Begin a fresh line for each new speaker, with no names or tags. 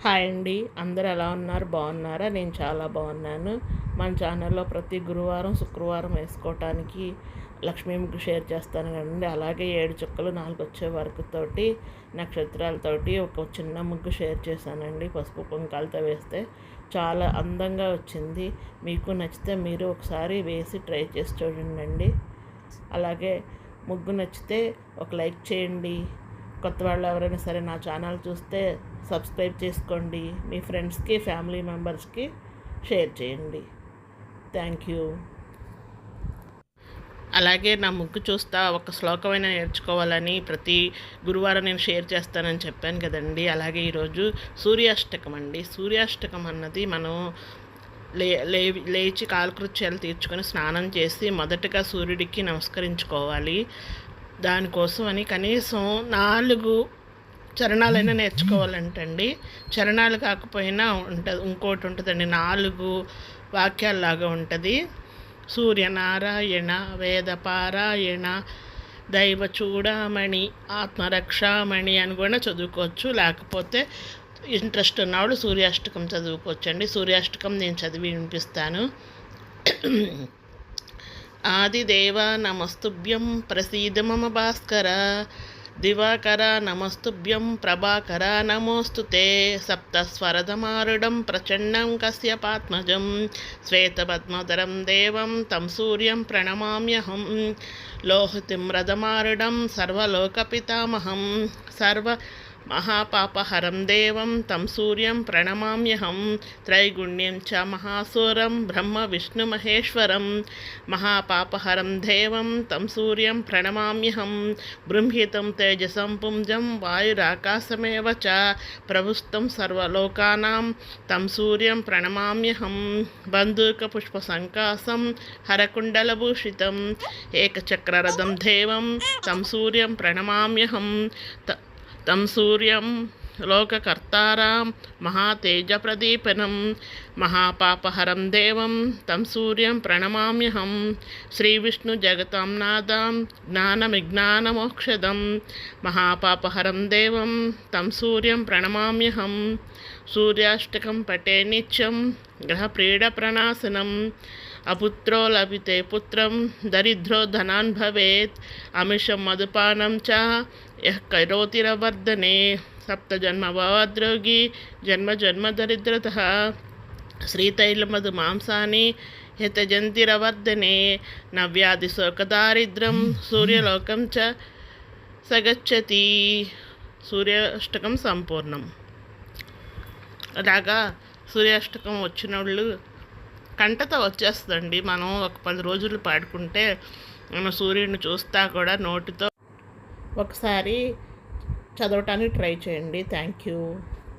Hi అండి, అందరూ ఎలా ఉన్నారు? బాగున్నారా? నేను చాలా బాగున్నాను. మన ఛానల్లో ప్రతి గురువారం శుక్రవారం వేసుకోవటానికి లక్ష్మీ ముగ్గు షేర్ చేస్తాను కదండి. అలాగే 7 చుక్కలు 4 వచ్చే వరకు తోటి నక్షత్రాలతోటి ఒక చిన్న ముగ్గు షేర్ చేశానండి. పసుపు కుంకాలతో వేస్తే చాలా అందంగా వచ్చింది. మీకు నచ్చితే మీరు ఒకసారి వేసి ట్రై చేసి చూడండి. అలాగే ముగ్గు నచ్చితే ఒక లైక్ చేయండి. కొత్త వాళ్ళు ఎవరైనా సరే నా ఛానల్ చూస్తే సబ్స్క్రైబ్ చేసుకోండి. మీ ఫ్రెండ్స్కి, ఫ్యామిలీ మెంబర్స్కి షేర్ చేయండి. Thank you. అలాగే నా ముగ్గు చూస్తా ఒక శ్లోకమైన నేర్చుకోవాలని ప్రతి గురువారం నేను షేర్ చేస్తానని చెప్పాను కదండి. అలాగే ఈరోజు సూర్యాష్టకం అండి. సూర్యాష్టకం అన్నది మనం లేచి కాలకృత్యాలు తీర్చుకొని స్నానం చేసి మొదటగా సూర్యుడికి నమస్కరించుకోవాలి. దానికోసం అని కనీసం 4 చరణాలైనా నేర్చుకోవాలంటండి. చరణాలు కాకపోయినా ఉంటుంది, ఇంకోటి ఉంటుందండి, 4 వాక్యాల్లాగా ఉంటుంది. సూర్యనారాయణ వేదపారాయణ దైవ చూడమణి ఆత్మరక్షామణి అని కూడా చదువుకోవచ్చు. లేకపోతే ఇంట్రెస్ట్ ఉన్నవాళ్ళు సూర్యాష్టకం చదువుకోవచ్చండి. సూర్యాష్టకం నేను చదివి వినిపిస్తాను. ఆదిదేవ నమస్తుభ్యం ప్రసీద మమ భాస్కర దివాకర నమస్తుభ్యం ప్రభాకర నమోస్తుతే సప్తస్వరధమారుడం ప్రచండం కశ్యపాత్మజం శ్వేతపద్మధరం దేవం తం సూర్యం ప్రణమామ్యహం లోహతిమ్రధమారుడం సర్వలోకపితామహం సర్వ మహాపాపహరం దేవం తం సూర్యం ప్రణమామ్యహం త్రైగుణ్యం చ మహాసూరం బ్రహ్మ విష్ణు మహేశ్వరం మహాపాపహరం దేవం తం సూర్యం ప్రణమామ్యహం బృంహితం తేజసం పుంజం వాయురాకాశమేవ చ ప్రభుస్తం సర్వలోకానాం తం సూర్యం ప్రణమామ్యహం బంధూకపుష్పసంకాసం హరకుండలభూషితం ఏకచక్రరథం దేవం తం సూర్యం ప్రణమామ్యహం తం సూర్యం లోకకర్తారాం మహాతేజప్రదీపనం మహాపాపహరం దేవం తం సూర్యం ప్రణమామ్యహం శ్రీవిష్ణు జగతాం నాదాం జ్ఞానవిజ్ఞానమోక్షదం మహాపాపహరం దేవం తం సూర్యం ప్రణమామ్యహం సూర్యాష్టకం పటే నిత్యం గ్రహప్రీడప్రణాశనం అపుత్రో లభితే పుత్రం దరిద్రో ధనాన్ భవేత్ అమిషం మధుపానం చ యః కరోతిరవర్ధనే సప్తజన్మ భవద్రోగి జన్మ జన్మ దరిద్రతః శ్రీతైలమధు మాంసాని యతజంతిరవర్ధనే నవ్యాధి శోకదారిద్రం సూర్యలోకం చ సగచ్చతి. సూర్యాష్టకం సంపూర్ణం. అలాగా సూర్యాష్టకం వచ్చిన వాళ్ళు కంటతో వచ్చేస్తుందండి. మనం ఒక 10 రోజులు పాడుకుంటే మనం సూర్యుడిని చూస్తా కూడా నోటితో ఒకసారి చదవటానికి ట్రై చేయండి. Thank you.